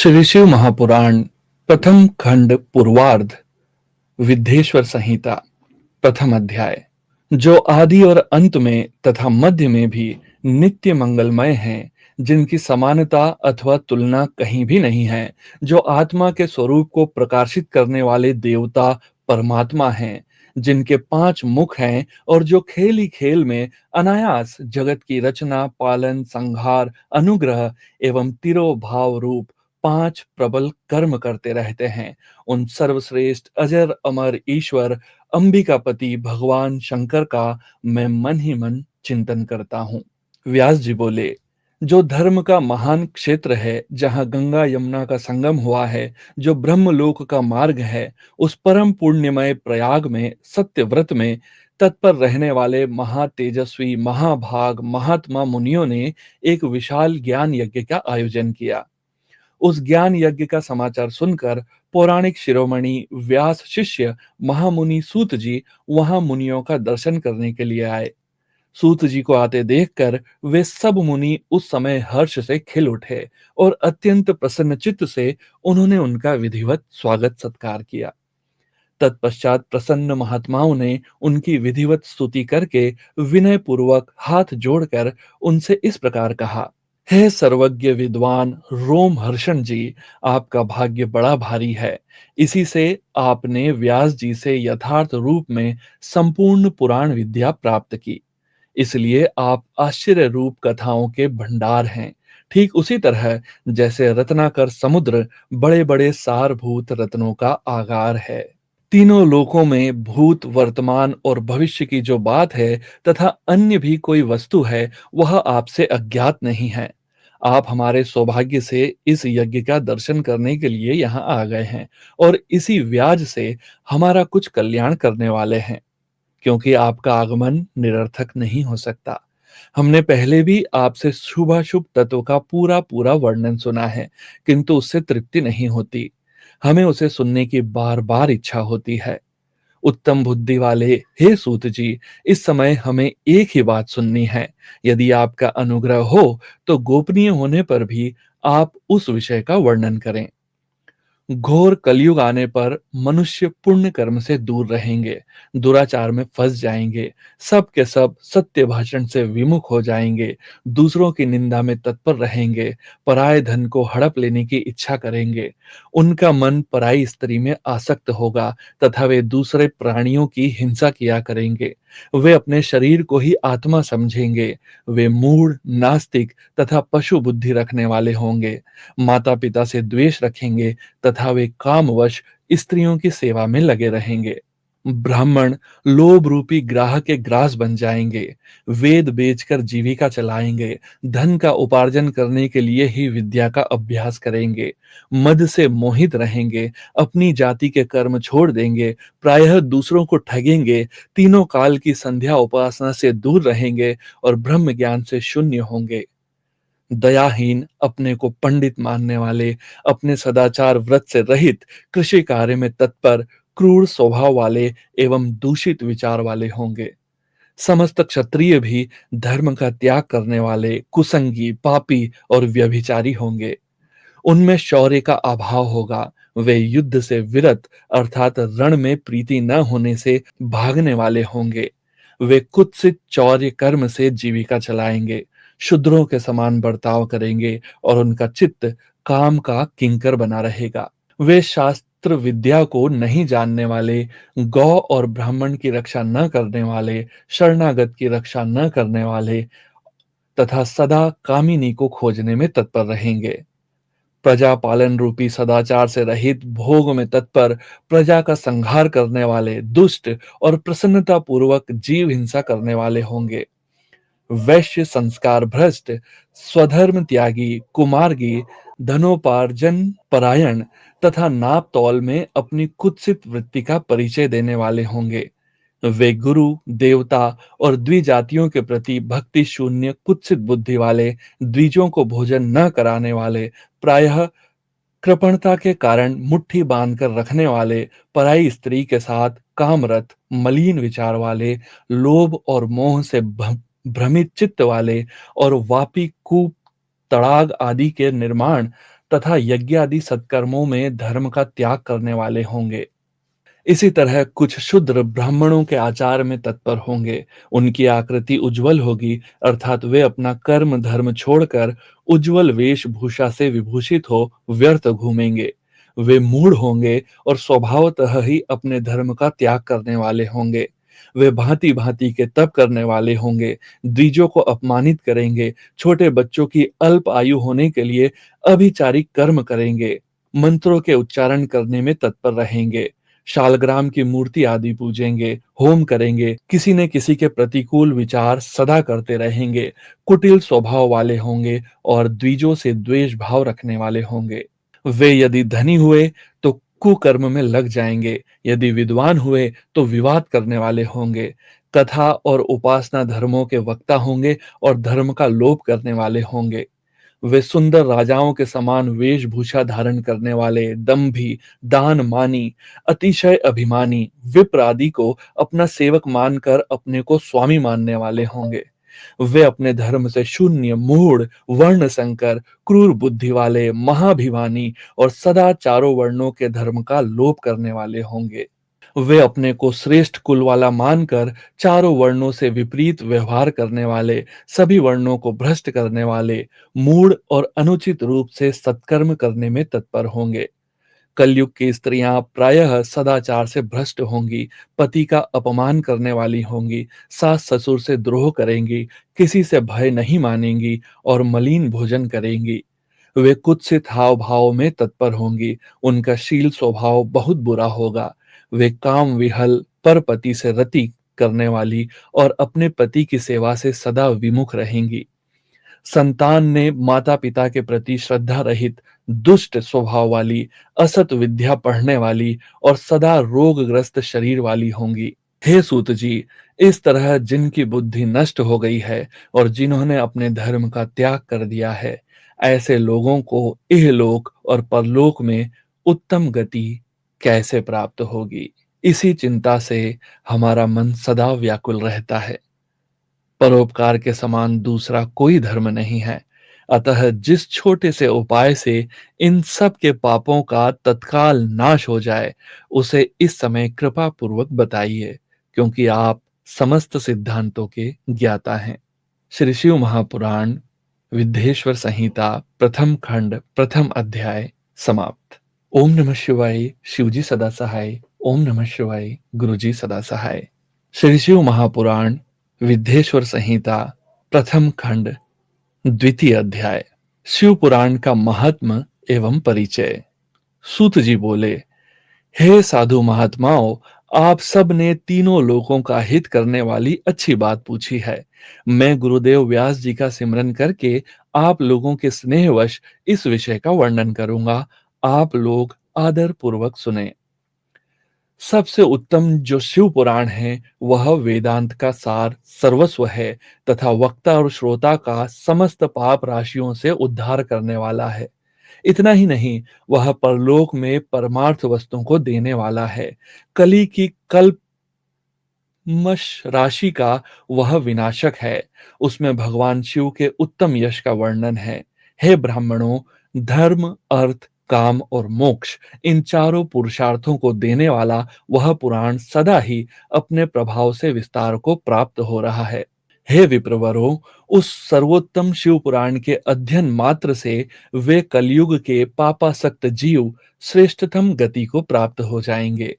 श्री शिव महापुराण प्रथम खंड पूर्वार्ध विद्येश्वर संहिता प्रथम अध्याय। जो आदि और अंत में तथा मध्य में भी नित्य मंगलमय हैं, जिनकी समानता अथवा तुलना कहीं भी नहीं है, जो आत्मा के स्वरूप को प्रकाशित करने वाले देवता परमात्मा हैं, जिनके 5 मुख हैं और जो खेल ही खेल में अनायास जगत की रचना, पालन, संहार, अनुग्रह एवं तिरोभाव रूप 5 प्रबल कर्म करते रहते हैं, उन सर्वश्रेष्ठ अजर अमर ईश्वर अंबिकापति भगवान शंकर का मैं मन ही मन चिंतन करता हूँ। व्यास जी बोले, जो धर्म का महान क्षेत्र है, जहाँ गंगा यमुना का संगम हुआ है, जो ब्रह्मलोक का मार्ग है, उस परम पुण्यमय प्रयाग में सत्यव्रत में तत्पर रहने वाले महातेजस्वी महाभाग महात्मा मुनियों ने एक विशाल ज्ञान यज्ञ का आयोजन किया। उस ज्ञान यज्ञ का समाचार सुनकर पौराणिक शिरोमणि व्यास शिष्य महामुनि सूत जी वहां मुनियों का दर्शन करने के लिए आए। सूत जी को आते देखकर वे सब मुनि उस समय हर्ष से खिल उठे और अत्यंत प्रसन्नचित्त से उन्होंने उनका विधिवत स्वागत सत्कार किया। तत्पश्चात प्रसन्न महात्माओं ने उनकी विधिवत स्तुति करके विनय पूर्वक हाथ जोड़कर उनसे इस प्रकार कहा। हे सर्वज्ञ विद्वान रोम हर्षण जी, आपका भाग्य बड़ा भारी है। इसी से आपने व्यास जी से यथार्थ रूप में संपूर्ण पुराण विद्या प्राप्त की। इसलिए आप आश्चर्य रूप कथाओं के भंडार हैं। ठीक उसी तरह जैसे रत्नाकर समुद्र बड़े बड़े सारभूत रत्नों का आगार है। तीनों लोकों में भूत वर्तमान और भविष्य की जो बात है तथा अन्य भी कोई वस्तु है, वह आपसे अज्ञात नहीं है। आप हमारे सौभाग्य से इस यज्ञ का दर्शन करने के लिए यहाँ आ गए हैं और इसी व्याज से हमारा कुछ कल्याण करने वाले हैं, क्योंकि आपका आगमन निरर्थक नहीं हो सकता। हमने पहले भी आपसे शुभाशुभ तत्व का पूरा पूरा वर्णन सुना है, किंतु उससे तृप्ति नहीं होती। हमें उसे सुनने की बार बार इच्छा होती है। उत्तम बुद्धि वाले हे सूत जी, इस समय हमें एक ही बात सुननी है। यदि आपका अनुग्रह हो तो गोपनीय होने पर भी आप उस विषय का वर्णन करें। घोर कलयुग आने पर मनुष्य पुण्य कर्म से दूर रहेंगे, दुराचार में फंस जाएंगे, सब के सब सत्य भाषण से विमुख हो जाएंगे, दूसरों की निंदा में तत्पर रहेंगे, पराये धन को हड़प लेने की इच्छा करेंगे, उनका मन पराई स्त्री में आसक्त होगा तथा वे दूसरे प्राणियों की हिंसा किया करेंगे। वे अपने शरीर को ही आत्मा समझेंगे। वे मूढ़, नास्तिक तथा पशु बुद्धि रखने वाले होंगे। माता पिता से द्वेष रखेंगे तथा वे कामवश स्त्रियों की सेवा में लगे रहेंगे। ब्राह्मण लोभ रूपी ग्राह के ग्रास बन जाएंगे। वेद बेचकर जीविका चलाएंगे। धन का उपार्जन करने के लिए ही विद्या का अभ्यास करेंगे। मद से मोहित रहेंगे। अपनी जाति के कर्म छोड़ देंगे। प्रायः दूसरों को ठगेंगे। तीनों काल की संध्या उपासना से दूर रहेंगे और ब्रह्म ज्ञान से शून्य होंगे। दयाहीन, अपने को पंडित मानने वाले, अपने सदाचार व्रत से रहित, कृषि कार्य में तत्पर, क्रूर स्वभाव वाले एवं दूषित विचार वाले होंगे। समस्त क्षत्रिय भी धर्म का त्याग करने वाले, कुसंगी, पापी और व्यभिचारी होंगे। उनमें शौर्य का अभाव होगा। वे युद्ध से विरत अर्थात रण में प्रीति न होने से भागने वाले होंगे। वे कुत्सित चौर्य कर्म से जीविका चलाएंगे, शूद्रों के समान बर्ताव करेंगे और उनका चित्त काम का किंकर बना रहेगा। वे शास्त्र विद्या को नहीं जानने वाले, गौ और ब्राह्मण की रक्षा न करने वाले, शरणागत की रक्षा न करने वाले तथा सदा कामिनी को खोजने में तत्पर रहेंगे। प्रजा पालन रूपी सदाचार से रहित, भोग में तत्पर, प्रजा का संहार करने वाले, दुष्ट और प्रसन्नता पूर्वक जीव हिंसा करने वाले होंगे। वैश्य, संस्कार भ्रष्ट, स्वधर्म त्यागी, कुमार्गी, धनोपार्जन परायण तथा नाप तौल में अपनी कुत्सित वृत्ति का परिचय देने वाले होंगे। वे गुरु, देवता और द्विजातियों के प्रति भक्ति शून्य, कुत्सित बुद्धि वाले, द्विजों को भोजन न कराने वाले, प्रायः कृपणता के कारण मुट्ठी बांधकर रखने वाले, पराई स्त्री के साथ कामरत, मलिन विचार वाले, लोभ और मोह से भ्रमित चित्त वाले और वापी, कूप, तड़ाग आदि के निर्माण तथा यज्ञ आदि सत्कर्मों में धर्म का त्याग करने वाले होंगे। इसी तरह कुछ शूद्र ब्राह्मणों के आचार में तत्पर होंगे। उनकी आकृति उज्जवल होगी, अर्थात वे अपना कर्म धर्म छोड़कर उज्जवल वेशभूषा से विभूषित हो व्यर्थ घूमेंगे। वे मूढ़ होंगे और स्वभावतः ही अपने धर्म का त्याग करने वाले होंगे। वे भांति भांति के तप करने वाले होंगे, द्विजों को अपमानित करेंगे, छोटे बच्चों की अल्प आयु होने के लिए अभिचारिक कर्म करेंगे, मंत्रों के उच्चारण करने में तत्पर रहेंगे, शालग्राम की मूर्ति आदि पूजेंगे, होम करेंगे, किसी न किसी के प्रतिकूल विचार सदा करते रहेंगे, कुटिल स्वभाव वाले होंगे और द्विजों से द्वेष भाव रखने वाले होंगे। वे यदि धनी हुए तो कुकर्म में लग जाएंगे, यदि विद्वान हुए तो विवाद करने वाले होंगे, कथा और उपासना धर्मों के वक्ता होंगे और धर्म का लोप करने वाले होंगे। वे सुंदर राजाओं के समान वेशभूषा धारण करने वाले, दंभी, दानमानी, अतिशय अभिमानी, विप्र आदि को अपना सेवक मानकर अपने को स्वामी मानने वाले होंगे। वे अपने धर्म से शून्य, मूढ़, वर्ण संकर, क्रूर बुद्धि वाले, महाभिमानी और सदा चारों वर्णों के धर्म का लोप करने वाले होंगे। वे अपने को श्रेष्ठ कुल वाला मानकर चारों वर्णों से विपरीत व्यवहार करने वाले, सभी वर्णों को भ्रष्ट करने वाले, मूढ़ और अनुचित रूप से सत्कर्म करने में तत्पर होंगे। कलयुग की स्त्रियां प्रायः सदाचार से भ्रष्ट होंगी, पति का अपमान करने वाली होंगी, सास ससुर से द्रोह करेंगी, किसी से भय नहीं मानेंगी और मलिन भोजन करेंगी। वे कुत्सित हाव भाव में तत्पर होंगी, उनका शील स्वभाव बहुत बुरा होगा। वे काम विहल, परपति से रति करने वाली और अपने पति की सेवा से सदा विमुख रहेंगी। संतान ने माता पिता के प्रति श्रद्धा रहित, दुष्ट स्वभाव वाली, असत विद्या पढ़ने वाली और सदा रोगग्रस्त शरीर वाली होंगी। हे सूत जी, इस तरह जिनकी बुद्धि नष्ट हो गई है और जिन्होंने अपने धर्म का त्याग कर दिया है, ऐसे लोगों को इहलोक और परलोक में उत्तम गति कैसे प्राप्त होगी? इसी चिंता से हमारा मन सदा व्याकुल रहता है। परोपकार के समान दूसरा कोई धर्म नहीं है। अतः जिस छोटे से उपाय से इन सब के पापों का तत्काल नाश हो जाए, उसे इस समय कृपा पूर्वक बताइए, क्योंकि आप समस्त सिद्धांतों के ज्ञाता हैं। श्री शिव महापुराण विद्येश्वर संहिता प्रथम खंड प्रथम अध्याय समाप्त। ओम नमः शिवाय। शिवजी सदा सहाय। ओम नमः शिवाय। गुरुजी सदा सहाय। श्री शिव महापुराण विद्येश्वर संहिता प्रथम खंड द्वितीय अध्याय। शिव पुराण का महात्म एवं परिचय। सूत जी बोले, हे साधु महात्माओं, आप सब ने तीनों लोकों का हित करने वाली अच्छी बात पूछी है। मैं गुरुदेव व्यास जी का सिमरन करके आप लोगों के स्नेहवश इस विषय का वर्णन करूंगा। आप लोग आदर पूर्वक सुने। सबसे उत्तम जो शिव पुराण है वह वेदांत का सार सर्वस्व है तथा वक्ता और श्रोता का समस्त पाप राशियों से उद्धार करने वाला है। इतना ही नहीं, वह परलोक में परमार्थ वस्तुओं को देने वाला है। कली की कल्पमश राशि का वह विनाशक है। उसमें भगवान शिव के उत्तम यश का वर्णन है। हे ब्राह्मणों, धर्म, अर्थ, काम और मोक्ष, इन चारों पुरुषार्थों को देने वाला वह पुराण सदा ही अपने प्रभाव से विस्तार को प्राप्त हो रहा है। हे विप्रवरों, उस सर्वोत्तम शिव पुराण के अध्ययन मात्र से वे कलयुग के पापासक्त जीव श्रेष्ठतम गति को प्राप्त हो जाएंगे।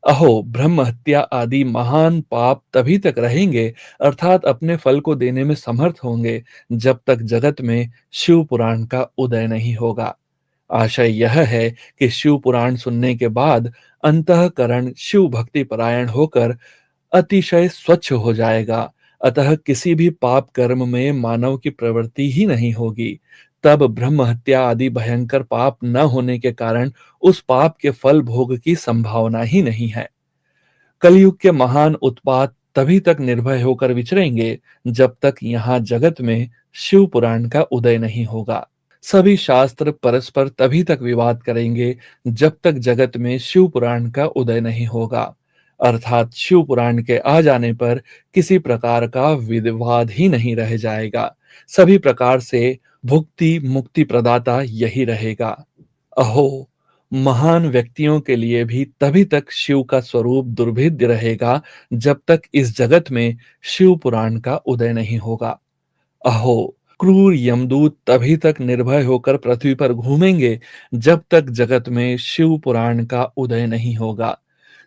अहो, ब्रह्म हत्या आदि महान पाप तभी तक रहेंगे, अर्थात अपने फल को देने में समर्थ होंगे, जब तक जगत में शिव पुराण का उदय नहीं होगा। आशय यह है कि शिव पुराण सुनने के बाद अंतःकरण शिव भक्ति परायण होकर अतिशय स्वच्छ हो जाएगा। अतः किसी भी पाप कर्म में मानव की प्रवृत्ति ही नहीं होगी। तब ब्रह्म हत्या आदि भयंकर पाप न होने के कारण उस पाप के फल भोग की संभावना ही नहीं है। कलयुग के महान उत्पात तभी तक निर्भय होकर विचरेंगे जब तक यहाँ जगत में शिव पुराण का उदय नहीं होगा। सभी शास्त्र परस्पर तभी तक विवाद करेंगे जब तक जगत में शिव पुराण का उदय नहीं होगा। अर्थात शिव पुराण के आ जाने पर किसी प्रकार का विवाद ही नहीं रह जाएगा। सभी प्रकार से भुक्ति मुक्ति प्रदाता यही रहेगा। अहो, महान व्यक्तियों के लिए भी तभी तक शिव का स्वरूप दुर्भेद्य रहेगा जब तक इस जगत में शिव पुराण का उदय नहीं होगा। अहो, क्रूर यमदूत तभी तक निर्भय होकर पृथ्वी पर घूमेंगे जब तक जगत में शिव पुराण का उदय नहीं होगा।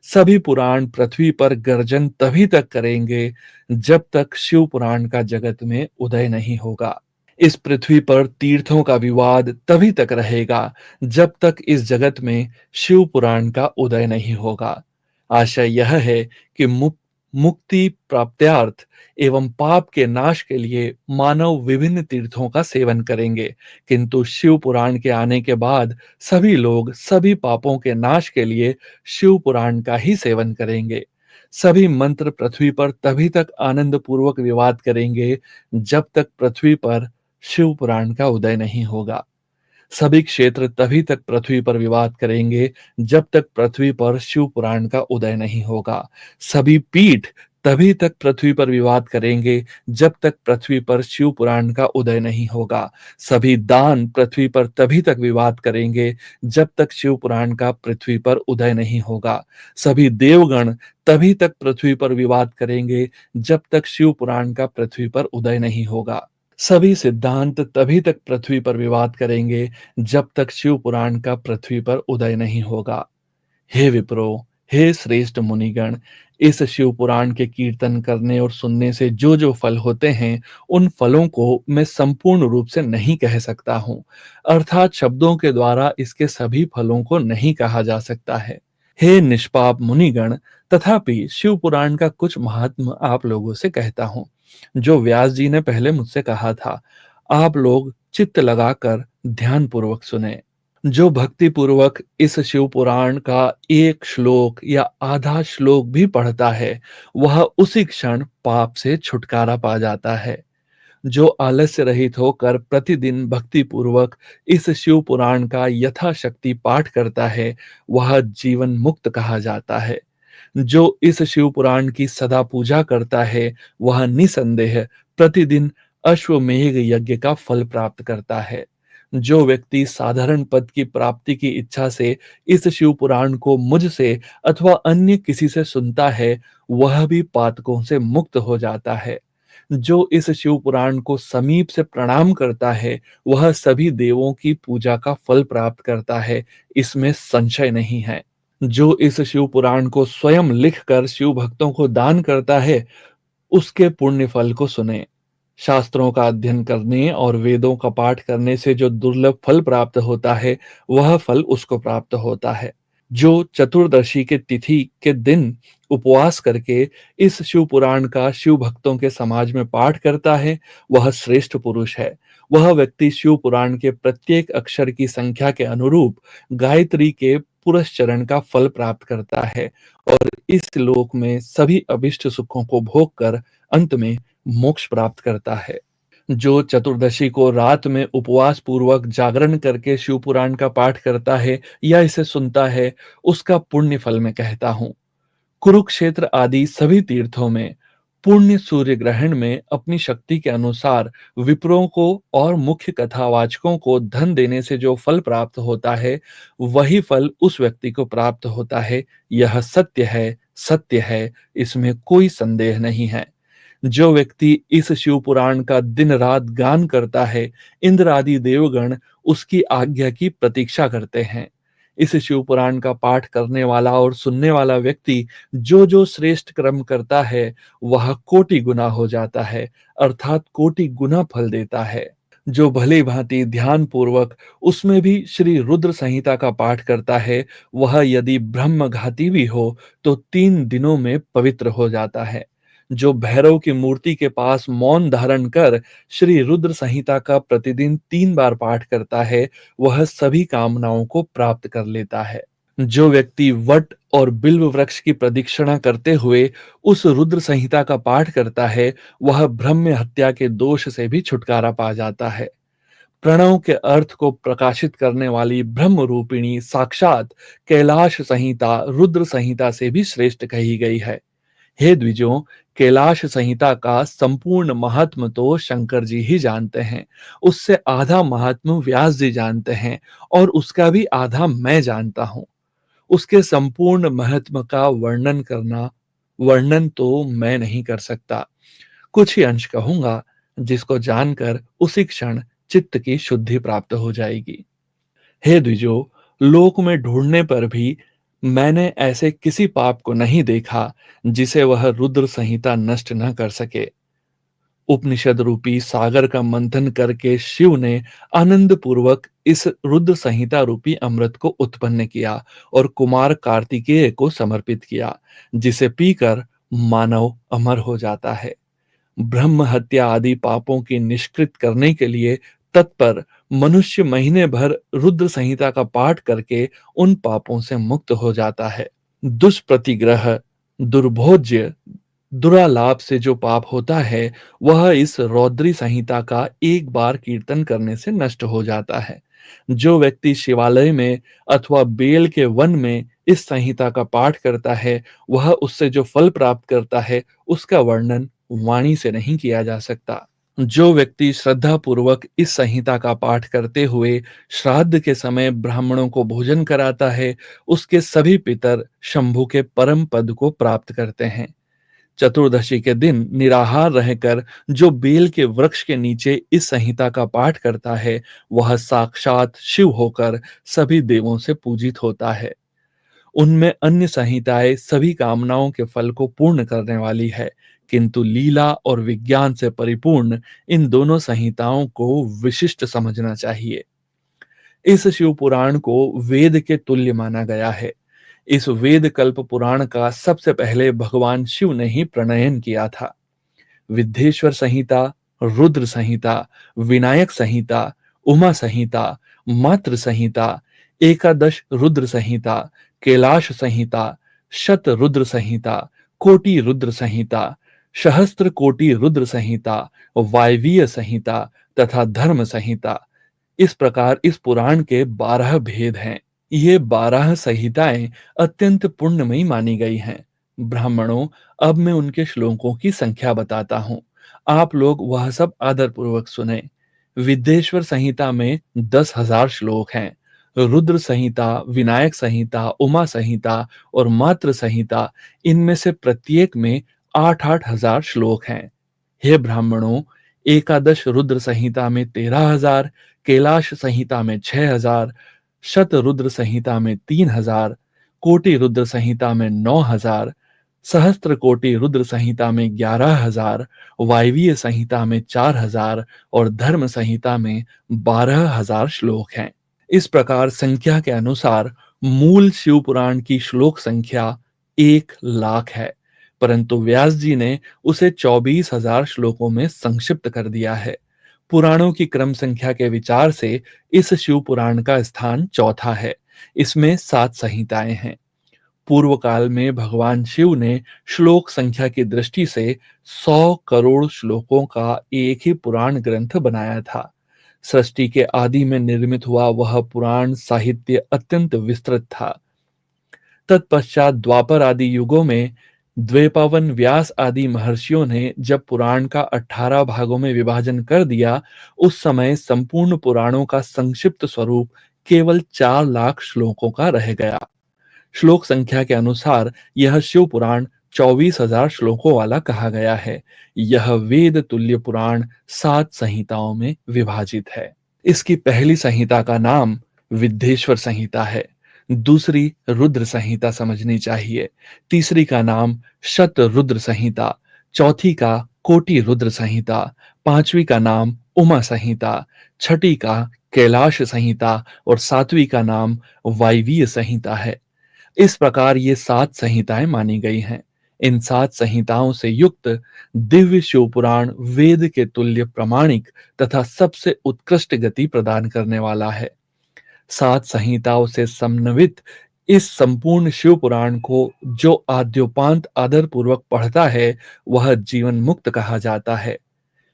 सभी पुराण पृथ्वी पर गर्जन तभी तक करेंगे जब तक शिव पुराण का जगत में उदय नहीं होगा। इस पृथ्वी पर तीर्थों का विवाद तभी तक रहेगा जब तक इस जगत में शिव पुराण का उदय नहीं होगा। आशय यह है कि मुक्ति प्राप्त्यार्थ एवं पाप के नाश के लिए मानव विभिन्न तीर्थों का सेवन करेंगे, किंतु शिव पुराण के आने के बाद सभी लोग सभी पापों के नाश के लिए शिव पुराण का ही सेवन करेंगे। सभी मंत्र पृथ्वी पर तभी तक आनंद पूर्वक विवाद करेंगे जब तक पृथ्वी पर शिव पुराण का उदय नहीं होगा। सभी क्षेत्र तभी तक पृथ्वी पर विवाद करेंगे जब तक पृथ्वी पर शिव पुराण का उदय नहीं होगा। सभी पीठ तभी तक पृथ्वी पर विवाद करेंगे जब तक पृथ्वी पर शिव पुराण का उदय नहीं होगा। सभी दान पृथ्वी पर तभी तक विवाद करेंगे जब तक शिव पुराण का पृथ्वी पर उदय नहीं होगा। सभी देवगण तभी तक पृथ्वी पर विवाद करेंगे जब तक शिव पुराण का पृथ्वी पर उदय नहीं होगा। सभी सिद्धांत तभी तक पृथ्वी पर विवाद करेंगे जब तक शिव पुराण का पृथ्वी पर उदय नहीं होगा। हे विप्रो, हे श्रेष्ठ मुनिगण, इस शिव पुराण के कीर्तन करने और सुनने से जो जो फल होते हैं, उन फलों को मैं संपूर्ण रूप से नहीं कह सकता हूँ, अर्थात शब्दों के द्वारा इसके सभी फलों को नहीं कहा जा सकता है। हे निष्पाप मुनिगण, तथापि शिव पुराण का कुछ महात्म आप लोगों से कहता हूँ, जो व्यास जी ने पहले मुझसे कहा था। आप लोग चित्त लगाकर ध्यान पूर्वक सुने। जो भक्ति पूर्वक इस शिव पुराण का एक श्लोक या आधा श्लोक भी पढ़ता है, वह उसी क्षण पाप से छुटकारा पा जाता है। जो आलस्य रहित होकर प्रतिदिन भक्ति पूर्वक इस शिव पुराण का यथाशक्ति पाठ करता है, वह जीवन मुक्त कहा जाता है। जो इस शिव पुराण की सदा पूजा करता है, वह निसंदेह प्रतिदिन अश्वमेघ यज्ञ का फल प्राप्त करता है। जो व्यक्ति साधारण पद की प्राप्ति की इच्छा से इस शिव पुराण को मुझसे अथवा अन्य किसी से सुनता है, वह भी पातकों से मुक्त हो जाता है। जो इस शिव पुराण को समीप से प्रणाम करता है, वह सभी देवों की पूजा का फल प्राप्त करता है, इसमें संशय नहीं है। जो इस शिव पुराण को स्वयं लिखकर शिव भक्तों को दान करता है, उसके पुण्य फल को सुने। शास्त्रों का अध्ययन करने और वेदों का पाठ करने से जो दुर्लभ फल प्राप्त होता है, वह फल उसको प्राप्त होता है। जो चतुर्दशी के तिथि के दिन उपवास करके इस शिव पुराण का शिव भक्तों के समाज में पाठ करता है, वह श्रेष्ठ पुरुष है। वह व्यक्ति शिव पुराण के प्रत्येक अक्षर की संख्या के अनुरूप गायत्री के पुरस्चरण का फल प्राप्त करता है और इस लोक में सभी अभिष्ट सुखों को भोग कर अंत में मोक्ष प्राप्त करता है। जो चतुर्दशी को रात में उपवास पूर्वक जागरण करके शिव पुराण का पाठ करता है या इसे सुनता है, उसका पुण्य फल मैं कहता हूँ। कुरुक्षेत्र आदि सभी तीर्थों में पुण्य सूर्य ग्रहण में अपनी शक्ति के अनुसार विप्रों को और मुख्य कथावाचकों को धन देने से जो फल प्राप्त होता है, वही फल उस व्यक्ति को प्राप्त होता है। यह सत्य है, सत्य है, इसमें कोई संदेह नहीं है। जो व्यक्ति इस शिव पुराण का दिन रात गान करता है, इंद्र आदि देवगण उसकी आज्ञा की प्रतीक्षा करते हैं। इस शिव पुराण का पाठ करने वाला और सुनने वाला व्यक्ति जो जो श्रेष्ठ कर्म करता है, वह कोटि गुना हो जाता है, अर्थात कोटि गुना फल देता है। जो भली भांति ध्यान पूर्वक उसमें भी श्री रुद्र संहिता का पाठ करता है, वह यदि ब्रह्मघाती भी हो तो 3 दिनों में पवित्र हो जाता है। जो भैरव की मूर्ति के पास मौन धारण कर श्री रुद्र संहिता का प्रतिदिन 3 बार पाठ करता है, वह सभी कामनाओं को प्राप्त कर लेता है। जो व्यक्ति वट और बिल्व वृक्ष की प्रदक्षिणा करते हुए उस रुद्र संहिता का पाठ करता है, वह ब्रह्म हत्या के दोष से भी छुटकारा पा जाता है। प्रणव के अर्थ को प्रकाशित करने वाली ब्रह्म रूपिणी साक्षात कैलाश संहिता रुद्र संहिता से भी श्रेष्ठ कही गई है। हे द्विजों, कैलाश संहिता का संपूर्ण महात्म तो शंकर जी ही जानते हैं। उससे आधा महात्म व्यास जी जानते हैं और उसका भी आधा मैं जानता हूँ। उसके संपूर्ण महत्व का वर्णन तो मैं नहीं कर सकता। कुछ ही अंश कहूंगा, जिसको जानकर उसी क्षण चित्त की शुद्धि प्राप्त हो जाएगी। हे द्विजो, लोक में ढूंढने पर भी मैंने ऐसे किसी पाप को नहीं देखा जिसे वह रुद्र संहिता नष्ट न कर सके। उपनिषद रूपी सागर का मंथन करके शिव ने आनंद पूर्वक इस रुद्र संहिता रूपी अमृत को उत्पन्न किया और कुमार कार्तिकेय को समर्पित किया, जिसे पीकर मानव अमर हो जाता है। ब्रह्म हत्या आदि पापों की निष्कृत करने के लिए तत्पर मनुष्य महीने भर रुद्र संहिता का पाठ करके उन पापों से मुक्त हो जाता है। दुष्प्रतिग्रह, दुर्भोज्य, दुरालाप से जो पाप होता है, वह इस रौद्री संहिता का एक बार कीर्तन करने से नष्ट हो जाता है। जो व्यक्ति शिवालय में अथवा बेल के वन में इस संहिता का पाठ करता है, वह उससे जो फल प्राप्त करता है, उसका वर्णन वाणी से नहीं किया जा सकता। जो व्यक्ति श्रद्धा पूर्वक इस संहिता का पाठ करते हुए श्राद्ध के समय ब्राह्मणों को भोजन कराता है, उसके सभी पितर शंभु के परम पद को प्राप्त करते हैं। चतुर्दशी के दिन निराहार रहकर जो बेल के वृक्ष के नीचे इस संहिता का पाठ करता है, वह साक्षात शिव होकर सभी देवों से पूजित होता है। उनमें अन्य संहिताएं सभी कामनाओं के फल को पूर्ण करने वाली है, किंतु लीला और विज्ञान से परिपूर्ण इन दोनों संहिताओं को विशिष्ट समझना चाहिए। इस शिव पुराण को वेद के तुल्य माना गया है। इस वेद कल्प पुराण का सबसे पहले भगवान शिव ने ही प्रणयन किया था। विद्येश्वर संहिता, रुद्र संहिता, विनायक संहिता, उमा संहिता, मातृ संहिता, एकादश रुद्र संहिता, कैलाश संहिता, शत रुद्र संहिता, कोटि रुद्र संहिता, सहस्त्र कोटि रुद्र संहिता, वायवीय संहिता तथा धर्म संहिता, इस प्रकार इस पुराण के 12 भेद हैं। ये 12 संहिताएं अत्यंत पुण्यमयी मानी गई हैं। ब्राह्मणों, अब मैं उनके श्लोकों की संख्या बताता हूँ। आप लोग वह सब आदर पूर्वक सुने। विद्येश्वर संहिता में 10,000 श्लोक हैं। रुद्र संहिता, विनायक संहिता, उमा संहिता और मातृ संहिता, इनमें से प्रत्येक में 8-8 हजार श्लोक हैं। हे ब्राह्मणों, एकादश रुद्र संहिता में 13,000, कैलाश संहिता में 6,000, शत रुद्र संहिता में 3,000, कोटि रुद्र संहिता में 9,000, सहस्त्र कोटि रुद्र संहिता में 11,000, वायवीय संहिता में 4,000 और धर्म संहिता में 12,000 श्लोक हैं। इस प्रकार संख्या के अनुसार मूल शिव पुराण की श्लोक संख्या 1,00,000 है, परंतु व्यास जी ने उसे 24,000 श्लोकों में संक्षिप्त कर दिया है। पुराणों की क्रम संख्या के विचार से इस शिव पुराण का स्थान चौथा है। इसमें 7 संहिताएं हैं। पूर्व काल में भगवान शिव ने श्लोक संख्या की दृष्टि से 100 करोड़ श्लोकों का एक ही पुराण ग्रंथ बनाया था। सृष्टि के आदि में निर्मित हुआ वह पुराण साहित्य अत्यंत विस्तृत था। तत्पश्चात द्वापर आदि युगों में द्वैपावन, व्यास आदि महर्षियों ने जब पुराण का 18 भागों में विभाजन कर दिया, उस समय संपूर्ण पुराणों का संक्षिप्त स्वरूप केवल 4,00,000 श्लोकों का रह गया। श्लोक संख्या के अनुसार यह शिव पुराण 24,000 श्लोकों वाला कहा गया है। यह वेद तुल्य पुराण 7 संहिताओं में विभाजित है। इसकी पहली संहिता का नाम विद्येश्वर संहिता है, दूसरी रुद्र संहिता समझनी चाहिए, तीसरी का नाम शत रुद्र संहिता, चौथी का कोटि रुद्र संहिता, पांचवी का नाम उमा संहिता, छठी का कैलाश संहिता और सातवीं का नाम वायवीय संहिता है। इस प्रकार ये 7 संहिताएं मानी गई हैं। इन 7 संहिताओं से युक्त दिव्य शिव पुराण वेद के तुल्य प्रामाणिक तथा सबसे उत्कृष्ट गति प्रदान करने वाला है। 7 संहिताओं से समन्वित इस संपूर्ण शिव पुराण को जो आद्योपांत आदर पूर्वक पढ़ता है, वह जीवन मुक्त कहा जाता है।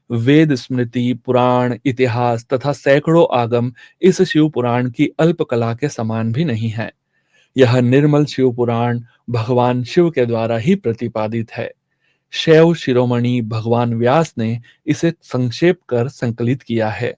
वेद, स्मृति, पुराण, इतिहास तथा सैकड़ों आगम इस शिव पुराण की अल्प कला के समान भी नहीं है। यह निर्मल शिव पुराण भगवान शिव के द्वारा ही प्रतिपादित है। शैव शिरोमणि भगवान व्यास ने इसे संक्षेप कर संकलित किया है।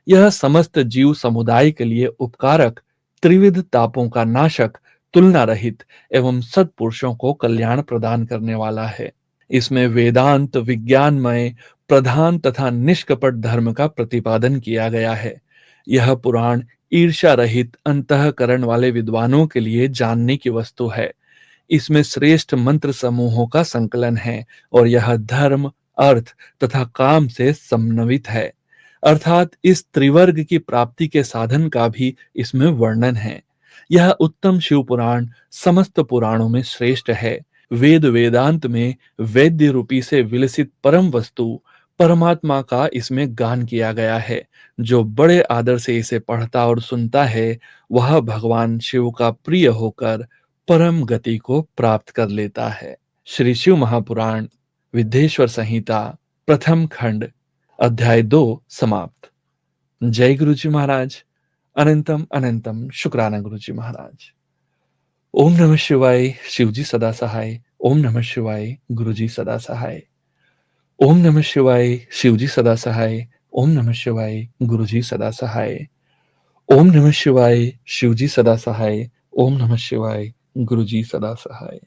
यह समस्त जीव समुदाय के लिए उपकारक, त्रिविध तापों का नाशक, तुलना रहित एवं सत्पुरुषों को कल्याण प्रदान करने वाला है। इसमें वेदांत विज्ञानमय प्रधान तथा निष्कपट धर्म का प्रतिपादन किया गया है। यह पुराण ईर्ष्या रहित अंतःकरण वाले विद्वानों के लिए जानने की वस्तु है। इसमें श्रेष्ठ मंत्र समूहों का संकलन है और यह धर्म, अर्थ तथा काम से समन्वित है। अर्थात इस त्रिवर्ग की प्राप्ति के साधन का भी इसमें वर्णन है। यह उत्तम शिव पुराण समस्त पुराणों में श्रेष्ठ है। वेद वेदांत में वैद्य रूपी से विलसित परम वस्तु परमात्मा का इसमें गान किया गया है। जो बड़े आदर से इसे पढ़ता और सुनता है, वह भगवान शिव का प्रिय होकर परम गति को प्राप्त कर लेता है। श्री शिव महापुराण विद्येश्वर संहिता प्रथम खंड अध्याय 2 समाप्त। जय गुरु जी महाराज। अनंतम अनंतम शुक्राना गुरु जी महाराज। ओम नमः शिवाय। शिवजी सदा सहाय। ओम नमः शिवाय। गुरुजी सदा सहाय। ओम नमः शिवाय। शिवजी सदा सहाय। ओम नमः शिवाय। गुरुजी सदा सहाय। ओम नमः शिवाय। शिवजी सदा सहाय। ओम नमः शिवाय। गुरुजी सदा सहाय।